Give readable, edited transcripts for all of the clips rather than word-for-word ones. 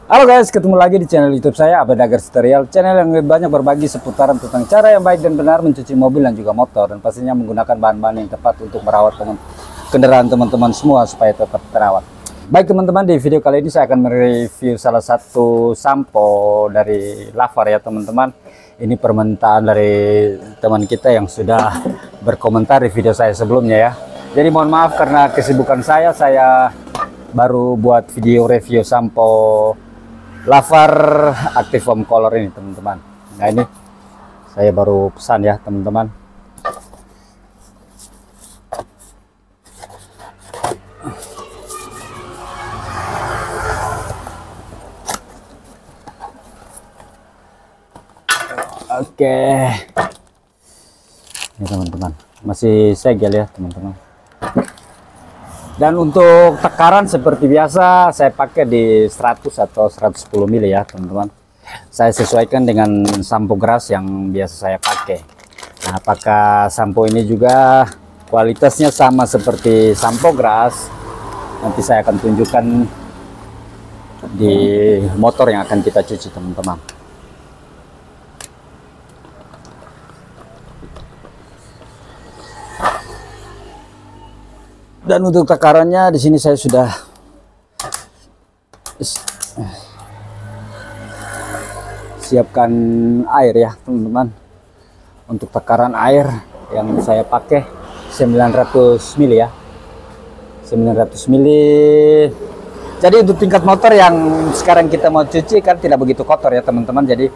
Halo guys, ketemu lagi di channel YouTube saya, Abed Agar Tutorial, channel yang lebih banyak berbagi seputaran tentang cara yang baik dan benar mencuci mobil dan juga motor, dan pastinya menggunakan bahan-bahan yang tepat untuk merawat kendaraan teman-teman semua supaya tetap terawat. Baik teman-teman, di video kali ini saya akan mereview salah satu sampo dari Lavar ya teman-teman. Ini permintaan dari teman kita yang sudah berkomentar di video saya sebelumnya ya. Jadi mohon maaf karena kesibukan saya baru buat video review sampo Lavar Active Foam Color ini teman-teman. Nah ini saya baru pesan ya teman-teman. Oke, ini teman-teman masih segel ya teman-teman. Dan untuk takaran seperti biasa saya pakai di 100 atau 110 mili ya teman-teman. Saya sesuaikan dengan sampo grass yang biasa saya pakai. Nah, apakah sampo ini juga kualitasnya sama seperti sampo grass? Nanti saya akan tunjukkan di motor yang akan kita cuci teman-teman. Dan untuk takarannya di sini saya sudah siapkan air ya teman-teman. Untuk takaran air yang saya pakai 900 mili ya, 900 mili. Jadi untuk tingkat motor yang sekarang kita mau cuci kan tidak begitu kotor ya teman-teman. Jadi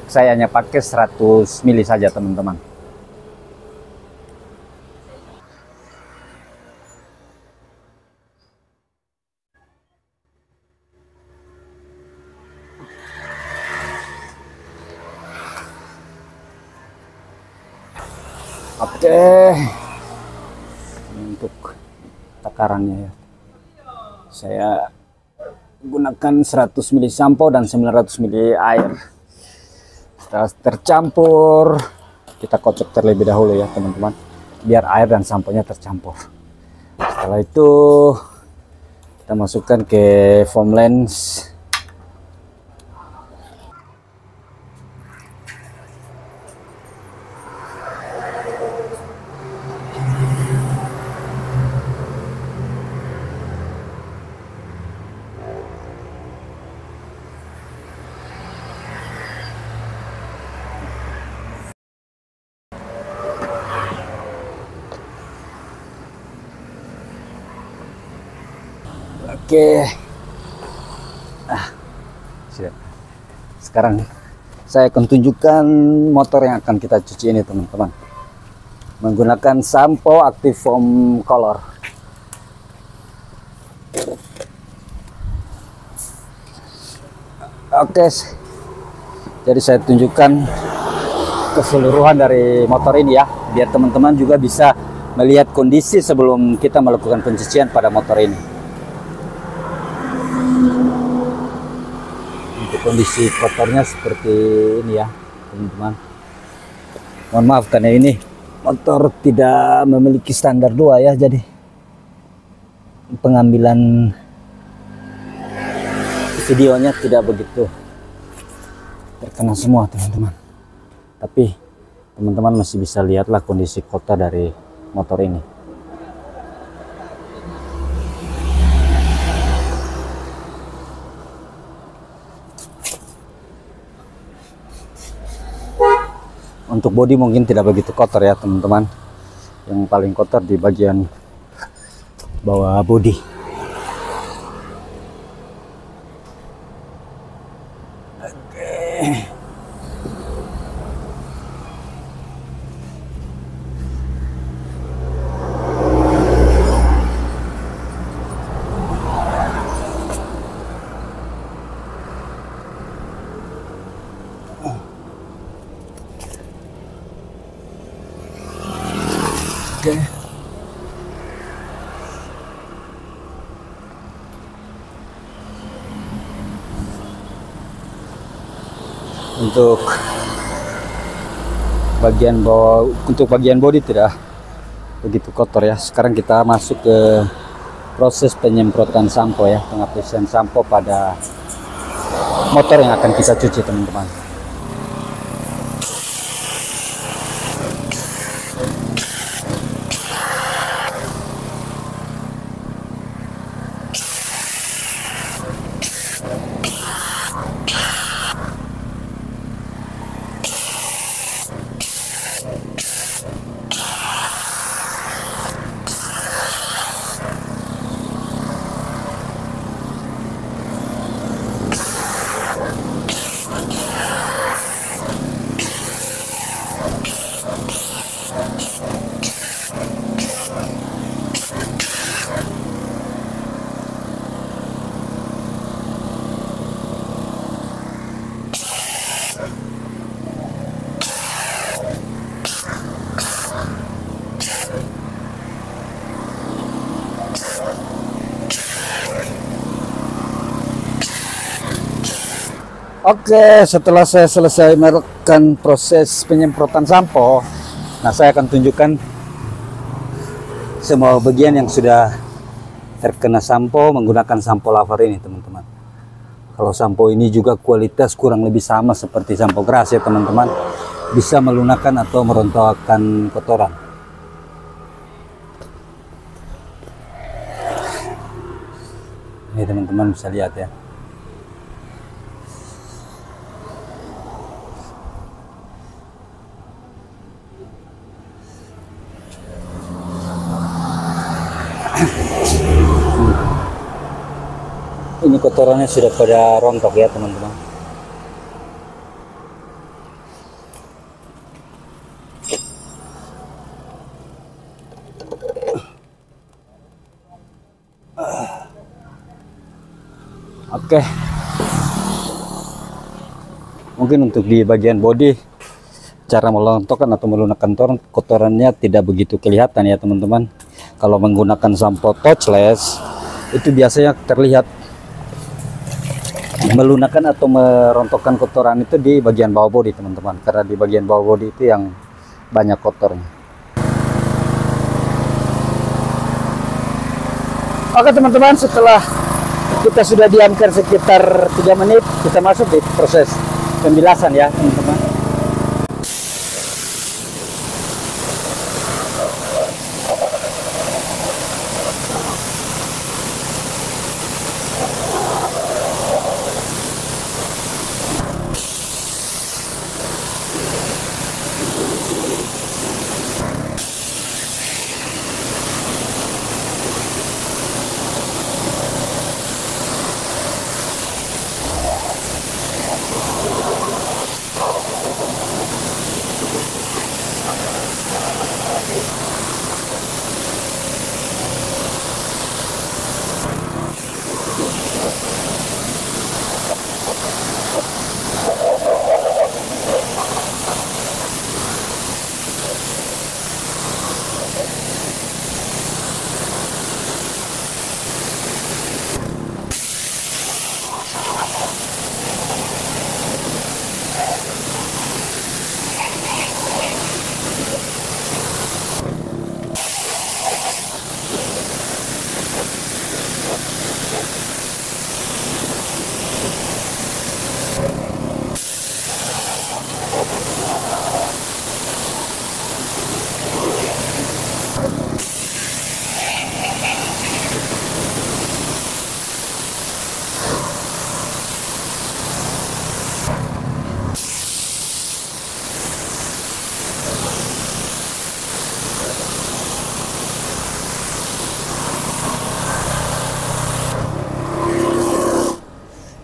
saya hanya pakai 100 mili saja teman-teman. Oke, untuk takarannya ya, saya gunakan 100 mili sampo dan 900 mili air. Setelah tercampur, kita kocok terlebih dahulu ya teman-teman, biar air dan samponya tercampur. Setelah itu kita masukkan ke foam lens. Oke, sekarang saya akan tunjukkan motor yang akan kita cuci ini teman-teman, menggunakan sampo Active Foam Color. Oke, jadi saya tunjukkan keseluruhan dari motor ini ya, biar teman-teman juga bisa melihat kondisi sebelum kita melakukan pencucian pada motor ini. Kondisi kotornya seperti ini ya teman-teman. Mohon maaf karena ini motor tidak memiliki standar 2 ya, jadi pengambilan videonya tidak begitu terkena semua teman-teman, tapi teman-teman masih bisa lihatlah kondisi kotor dari motor ini. Untuk bodi mungkin tidak begitu kotor ya teman-teman. Yang paling kotor di bagian bawah bodi. Oke. Untuk bagian bawah, untuk bagian bodi tidak begitu kotor ya. Sekarang kita masuk ke proses penyemprotan sampo ya, pengaplikasian sampo pada motor yang akan kita cuci, teman-teman. Oke, setelah saya selesai melakukan proses penyemprotan sampo, nah saya akan tunjukkan semua bagian yang sudah terkena sampo menggunakan sampo lavar ini, teman-teman. Kalau sampo ini juga kualitas kurang lebih sama seperti sampo Grass ya, teman-teman. Bisa melunakkan atau merontokkan kotoran. Ini teman-teman bisa lihat ya. Ini kotorannya sudah pada rontok ya, teman-teman. Oke. Mungkin untuk di bagian bodi, cara melontokkan atau melunakkan kotorannya tidak begitu kelihatan ya, teman-teman. Kalau menggunakan sampo touchless, itu biasanya terlihat melunakkan atau merontokkan kotoran itu di bagian bawah bodi, teman-teman, karena di bagian bawah bodi itu yang banyak kotornya. Oke teman-teman, setelah kita sudah diamkan sekitar 3 menit, kita masuk di proses pembilasan ya, teman-teman.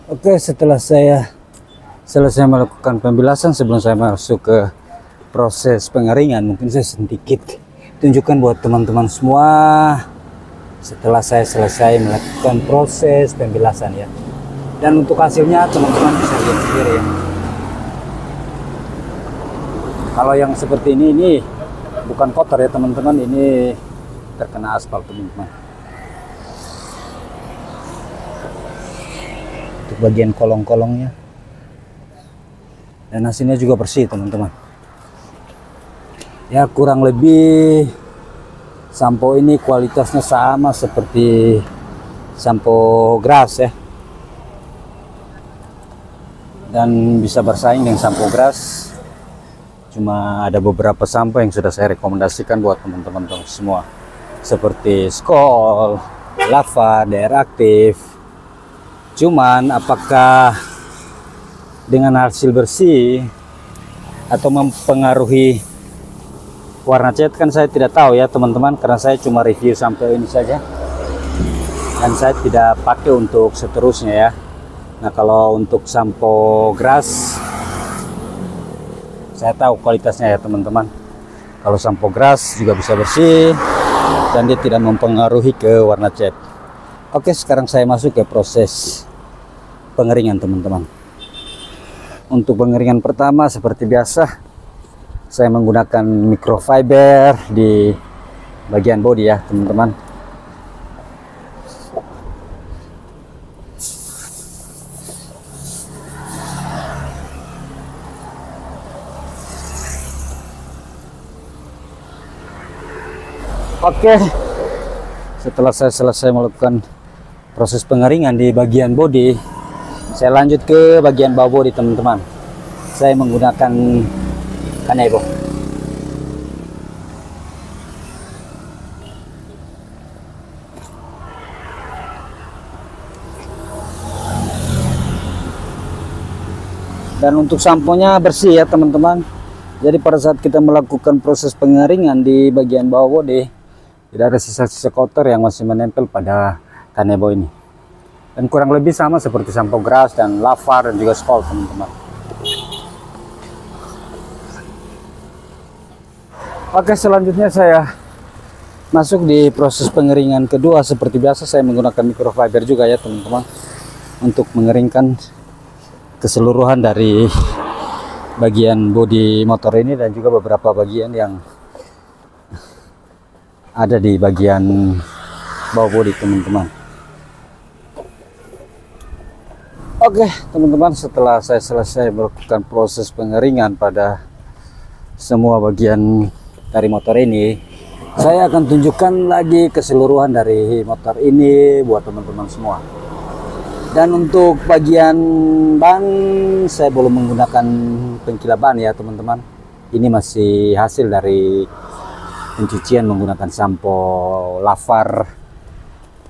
Oke, setelah saya selesai melakukan pembilasan, sebelum saya masuk ke proses pengeringan, mungkin saya sedikit tunjukkan buat teman-teman semua setelah saya selesai melakukan proses pembilasan ya. Dan untuk hasilnya teman-teman bisa lihat sendiri ya. Kalau yang seperti ini bukan kotor ya, teman-teman, ini terkena aspal, teman-teman. Untuk bagian kolong-kolongnya, dan hasilnya juga bersih, teman-teman. Ya, kurang lebih sampo ini kualitasnya sama seperti sampo Grass ya. dan bisa bersaing dengan sampo grass. Cuma ada beberapa sampo yang sudah saya rekomendasikan buat teman-teman semua, seperti Skoll, Lava, DR Active. Cuman apakah dengan hasil bersih atau mempengaruhi warna cat, kan saya tidak tahu ya teman-teman, karena saya cuma review sampai ini saja dan saya tidak pakai untuk seterusnya ya. Nah, kalau untuk sampo grass saya tahu kualitasnya ya teman-teman. Kalau sampo grass juga bisa bersih dan dia tidak mempengaruhi ke warna cat. Oke, sekarang saya masuk ke proses pengeringan teman-teman. Untuk pengeringan pertama seperti biasa saya menggunakan microfiber di bagian bodi ya teman-teman. Oke, setelah saya selesai melakukan proses pengeringan di bagian bodi, saya lanjut ke bagian bawah bodi teman-teman. Saya menggunakan kanebo. Dan untuk samponya bersih ya teman-teman. Jadi pada saat kita melakukan proses pengeringan di bagian bawah bodi, tidak ada sisa-sisa kotor yang masih menempel pada kanebo ini. Dan kurang lebih sama seperti sampo grass dan Lava dan juga Skoll teman-teman. Oke, selanjutnya saya masuk di proses pengeringan kedua. Seperti biasa saya menggunakan microfiber juga ya teman-teman, untuk mengeringkan keseluruhan dari bagian bodi motor ini dan juga beberapa bagian yang ada di bagian bawah bodi teman-teman. Oke teman-teman, setelah saya selesai melakukan proses pengeringan pada semua bagian dari motor ini, saya akan tunjukkan lagi keseluruhan dari motor ini buat teman-teman semua. Dan untuk bagian ban saya belum menggunakan pengkilap ban ya teman-teman. Ini masih hasil dari pencucian menggunakan sampo Lavar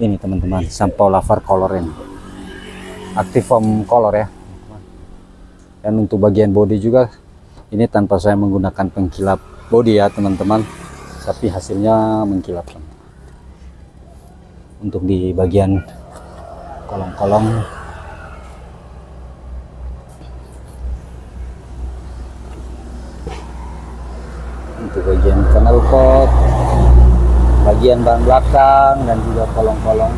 ini teman-teman, sampo Lavar Color ini, Active Foam Color ya. Dan untuk bagian bodi juga ini tanpa saya menggunakan pengkilap bodi ya teman-teman, tapi hasilnya mengkilap. Untuk di bagian kolong-kolong untuk bagian knalpot, bagian ban belakang dan juga kolong-kolong.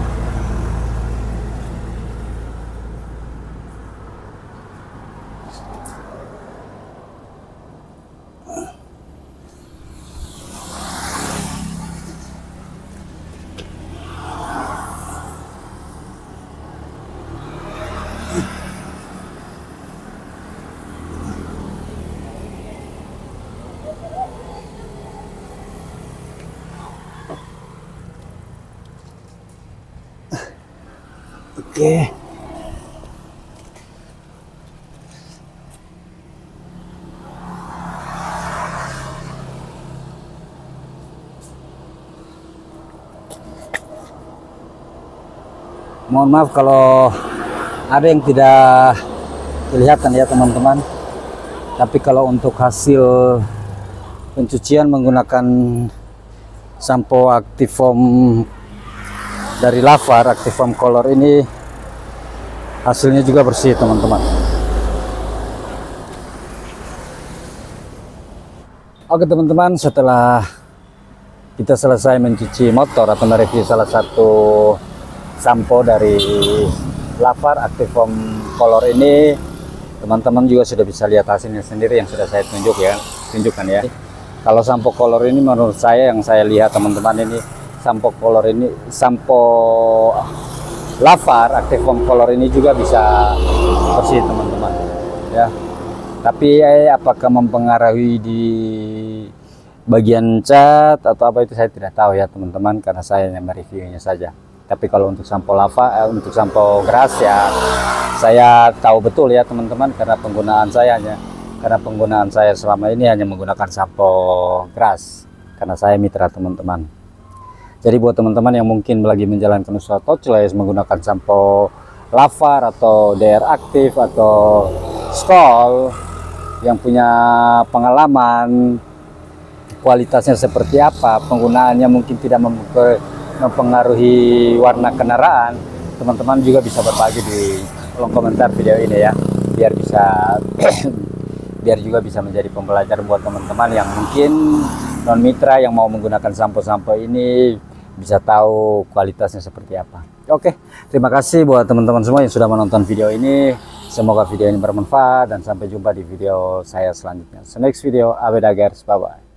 Oke. Mohon maaf kalau ada yang tidak kelihatan ya teman-teman. Tapi kalau untuk hasil pencucian menggunakan sampo Active Foam dari Lavar Active Foam Color ini, hasilnya juga bersih teman-teman. Oke teman-teman, setelah kita selesai mencuci motor atau mereview salah satu sampo dari Lavar Active Foam Color ini, teman-teman juga sudah bisa lihat hasilnya sendiri yang sudah saya tunjukkan ya. Kalau sampo color ini menurut saya, yang saya lihat teman-teman, ini sampo color ini, sampo Lavar Active Foam Color ini juga bisa bersih teman-teman ya. Tapi apakah mempengaruhi di bagian cat atau apa itu saya tidak tahu ya teman-teman, karena saya hanya mereviewnya saja. Tapi kalau untuk sampo lava, untuk sampo grass ya saya tahu betul ya teman-teman, karena penggunaan saya selama ini hanya menggunakan sampo grass karena saya mitra teman-teman. Jadi buat teman-teman yang mungkin lagi menjalankan usaha touchless menggunakan sampo lava atau DR aktif atau Skoll yang punya pengalaman kualitasnya seperti apa, penggunaannya mungkin tidak mempengaruhi warna kendaraan, teman-teman juga bisa berbagi di kolom komentar video ini ya, biar juga bisa menjadi pembelajaran buat teman-teman yang mungkin non mitra yang mau menggunakan sampo-sampo ini bisa tahu kualitasnya seperti apa. Oke, terima kasih buat teman-teman semua yang sudah menonton video ini. Semoga video ini bermanfaat dan sampai jumpa di video saya selanjutnya. So next video, Abed Agers, bye bye.